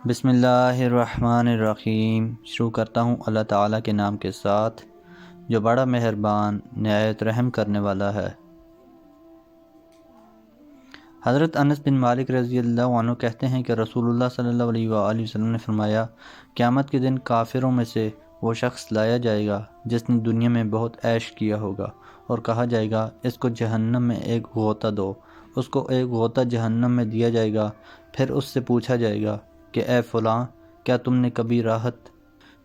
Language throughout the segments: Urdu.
بسم اللہ الرحمن الرحیم۔ شروع کرتا ہوں اللہ تعالیٰ کے نام کے ساتھ جو بڑا مہربان نہایت رحم کرنے والا ہے۔ حضرت انس بن مالک رضی اللہ عنہ کہتے ہیں کہ رسول اللہ صلی اللہ علیہ وآلہ وسلم نے فرمایا، قیامت کے دن کافروں میں سے وہ شخص لایا جائے گا جس نے دنیا میں بہت عیش کیا ہوگا، اور کہا جائے گا اس کو جہنم میں ایک غوطہ دو۔ اس کو ایک غوطہ جہنم میں دیا جائے گا، پھر اس سے پوچھا جائے گا کہ اے فلاں، کیا تم نے کبھی راحت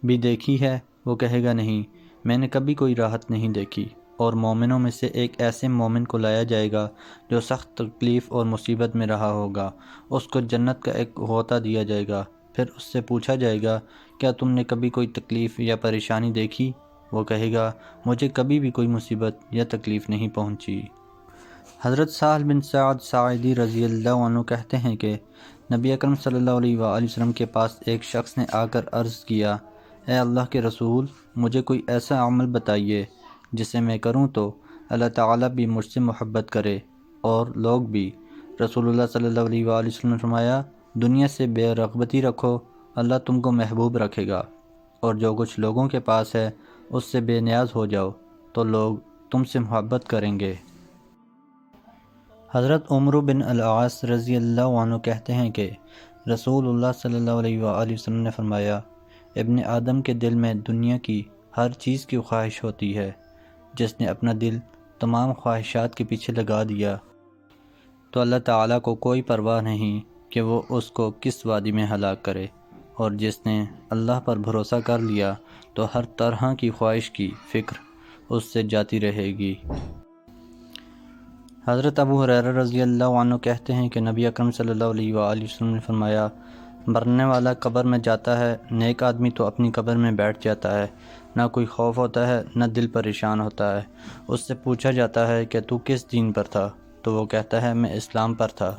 بھی دیکھی ہے؟ وہ کہے گا نہیں، میں نے کبھی کوئی راحت نہیں دیکھی۔ اور مومنوں میں سے ایک ایسے مومن کو لایا جائے گا جو سخت تکلیف اور مصیبت میں رہا ہوگا، اس کو جنت کا ایک غوطہ دیا جائے گا، پھر اس سے پوچھا جائے گا کیا تم نے کبھی کوئی تکلیف یا پریشانی دیکھی؟ وہ کہے گا مجھے کبھی بھی کوئی مصیبت یا تکلیف نہیں پہنچی۔ حضرت سہل بن سعد ساعدی رضی اللہ عنہ کہتے ہیں کہ نبی اکرم صلی اللہ علیہ وآلہ وسلم کے پاس ایک شخص نے آ کر عرض کیا، اے اللہ کے رسول، مجھے کوئی ایسا عمل بتائیے جسے میں کروں تو اللہ تعالیٰ بھی مجھ سے محبت کرے اور لوگ بھی۔ رسول اللہ صلی اللہ علیہ وآلہ وسلم نے فرمایا، دنیا سے بے رغبتی رکھو، اللہ تم کو محبوب رکھے گا، اور جو کچھ لوگوں کے پاس ہے اس سے بے نیاز ہو جاؤ تو لوگ تم سے محبت کریں گے۔ حضرت عمرو بن العاص رضی اللہ عنہ کہتے ہیں کہ رسول اللہ صلی اللہ علیہ وآلہ وسلم نے فرمایا، ابن آدم کے دل میں دنیا کی ہر چیز کی خواہش ہوتی ہے، جس نے اپنا دل تمام خواہشات کے پیچھے لگا دیا تو اللہ تعالیٰ کو کوئی پرواہ نہیں کہ وہ اس کو کس وادی میں ہلاک کرے، اور جس نے اللہ پر بھروسہ کر لیا تو ہر طرح کی خواہش کی فکر اس سے جاتی رہے گی۔ حضرت ابو ہریرہ رضی اللہ عنہ کہتے ہیں کہ نبی اکرم صلی اللہ علیہ وآلہ وسلم نے فرمایا، مرنے والا قبر میں جاتا ہے، نیک آدمی تو اپنی قبر میں بیٹھ جاتا ہے، نہ کوئی خوف ہوتا ہے نہ دل پریشان ہوتا ہے۔ اس سے پوچھا جاتا ہے کہ تو کس دین پر تھا؟ تو وہ کہتا ہے میں اسلام پر تھا۔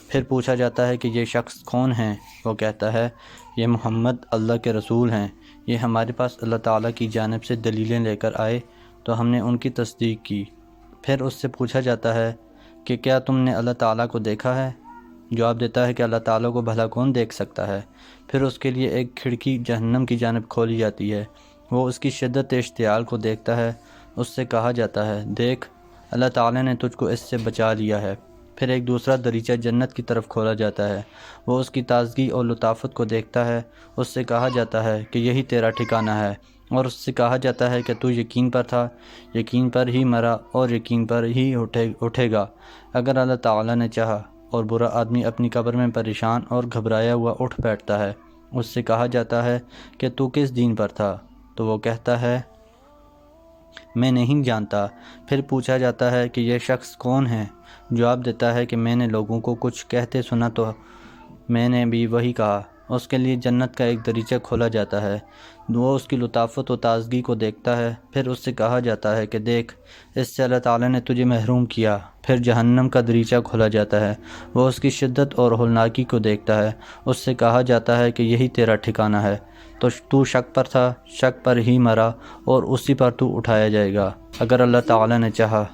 پھر پوچھا جاتا ہے کہ یہ شخص کون ہیں؟ وہ کہتا ہے یہ محمد اللہ کے رسول ہیں، یہ ہمارے پاس اللہ تعالیٰ کی جانب سے دلیلیں لے کر آئے تو ہم نے ان کی تصدیق کی۔ پھر اس سے پوچھا جاتا ہے کہ کیا تم نے اللہ تعالیٰ کو دیکھا ہے؟ جواب دیتا ہے کہ اللہ تعالیٰ کو بھلا کون دیکھ سکتا ہے؟ پھر اس کے لیے ایک کھڑکی جہنم کی جانب کھولی جاتی ہے، وہ اس کی شدت اشتعال کو دیکھتا ہے۔ اس سے کہا جاتا ہے دیکھ، اللہ تعالیٰ نے تجھ کو اس سے بچا لیا ہے۔ پھر ایک دوسرا دریچہ جنت کی طرف کھولا جاتا ہے، وہ اس کی تازگی اور لطافت کو دیکھتا ہے۔ اس سے کہا جاتا ہے کہ یہی تیرا ٹھکانہ ہے، اور اس سے کہا جاتا ہے کہ تو یقین پر تھا، یقین پر ہی مرا اور یقین پر ہی اٹھے گا اگر اللہ تعالیٰ نے چاہا۔ اور برا آدمی اپنی قبر میں پریشان اور گھبرایا ہوا اٹھ بیٹھتا ہے۔ اس سے کہا جاتا ہے کہ تو کس دین پر تھا؟ تو وہ کہتا ہے میں نہیں جانتا۔ پھر پوچھا جاتا ہے کہ یہ شخص کون ہے؟ جواب دیتا ہے کہ میں نے لوگوں کو کچھ کہتے سنا تو میں نے بھی وہی کہا۔ اس کے لیے جنت کا ایک دریچہ کھولا جاتا ہے، وہ اس کی لطافت و تازگی کو دیکھتا ہے۔ پھر اس سے کہا جاتا ہے کہ دیکھ، اس سے اللہ تعالیٰ نے تجھے محروم کیا۔ پھر جہنم کا دریچہ کھولا جاتا ہے، وہ اس کی شدت اور ہولناکی کو دیکھتا ہے۔ اس سے کہا جاتا ہے کہ یہی تیرا ٹھکانہ ہے، تو شک پر تھا، شک پر ہی مرا، اور اسی پر تو اٹھایا جائے گا اگر اللہ تعالیٰ نے چاہا۔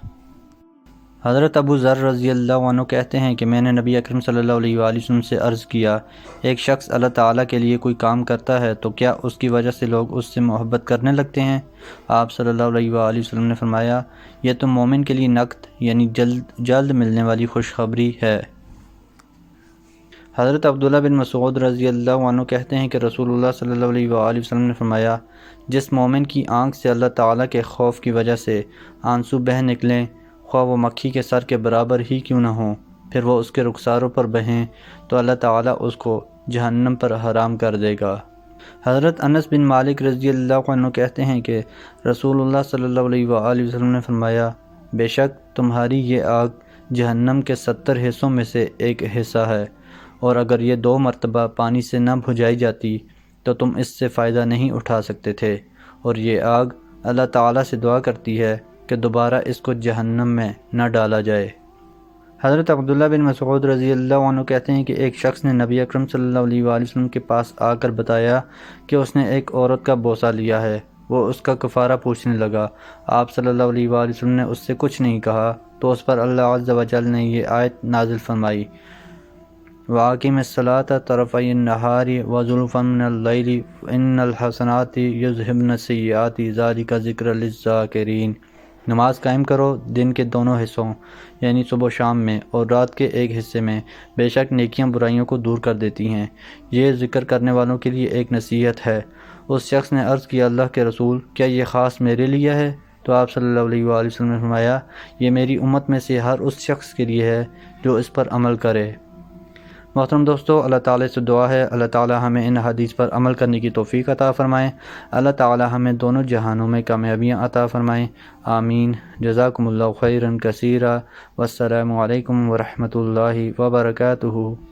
حضرت ابو ذر رضی اللہ عنہ کہتے ہیں کہ میں نے نبی اکرم صلی اللہ علیہ وآلہ وسلم سے عرض کیا، ایک شخص اللہ تعالیٰ کے لیے کوئی کام کرتا ہے تو کیا اس کی وجہ سے لوگ اس سے محبت کرنے لگتے ہیں؟ آپ صلی اللہ علیہ وآلہ وسلم نے فرمایا، یہ تو مومن کے لیے نقد یعنی جلد ملنے والی خوشخبری ہے۔ حضرت عبداللہ بن مسعود رضی اللہ عنہ کہتے ہیں کہ رسول اللہ صلی اللہ علیہ وآلہ وسلم نے فرمایا، جس مومن کی آنکھ سے اللہ تعالیٰ کے خوف کی وجہ سے آنسو بہہ نکلیں، خواہ وہ مکھی کے سر کے برابر ہی کیوں نہ ہوں، پھر وہ اس کے رخساروں پر بہیں تو اللہ تعالیٰ اس کو جہنم پر حرام کر دے گا۔ حضرت انس بن مالک رضی اللہ عنہ کہتے ہیں کہ رسول اللہ صلی اللہ علیہ وآلہ وسلم نے فرمایا، بے شک تمہاری یہ آگ جہنم کے 70 حصوں میں سے ایک حصہ ہے، اور اگر یہ 2 مرتبہ پانی سے نہ بھجائی جاتی تو تم اس سے فائدہ نہیں اٹھا سکتے تھے، اور یہ آگ اللہ تعالیٰ سے دعا کرتی ہے کہ دوبارہ اس کو جہنم میں نہ ڈالا جائے۔ حضرت عبداللہ بن مسعود رضی اللہ عنہ کہتے ہیں کہ ایک شخص نے نبی اکرم صلی اللہ علیہ وآلہ وسلم کے پاس آ کر بتایا کہ اس نے ایک عورت کا بوسہ لیا ہے، وہ اس کا کفارہ پوچھنے لگا۔ آپ صلی اللہ علیہ وآلہ وسلم نے اس سے کچھ نہیں کہا تو اس پر اللہ عز و جل نے یہ آیت نازل فرمائی، وَأَقِمِ الصَّلَاةَ طَرَفَيِ النَّهَارِ وَزُلَفًا مِنَ اللَّيْلِ إِنَّ الْحَسَنَاتِ يُذْهِبْنَ السَّيِّئَاتِ ذَلِكَ ذِکْرٌ لِلذَّاکِرِینَ۔ نماز قائم کرو دن کے دونوں حصوں یعنی صبح و شام میں اور رات کے ایک حصے میں، بے شک نیکیاں برائیوں کو دور کر دیتی ہیں، یہ ذکر کرنے والوں کے لیے ایک نصیحت ہے۔ اس شخص نے عرض کیا اللہ کے رسول، کیا یہ خاص میرے لیے ہے؟ تو آپ صلی اللہ علیہ وآلہ وسلم نے فرمایا، یہ میری امت میں سے ہر اس شخص کے لیے ہے جو اس پر عمل کرے۔ محترم دوستو، اللہ تعالیٰ سے دعا ہے اللہ تعالیٰ ہمیں ان حدیث پر عمل کرنے کی توفیق عطا فرمائیں، اللہ تعالیٰ ہمیں دونوں جہانوں میں کامیابیاں عطا فرمائیں، آمین۔ جزاکم اللہ خیرا کثیرا، والسلام علیکم ورحمۃ اللہ وبرکاتہ۔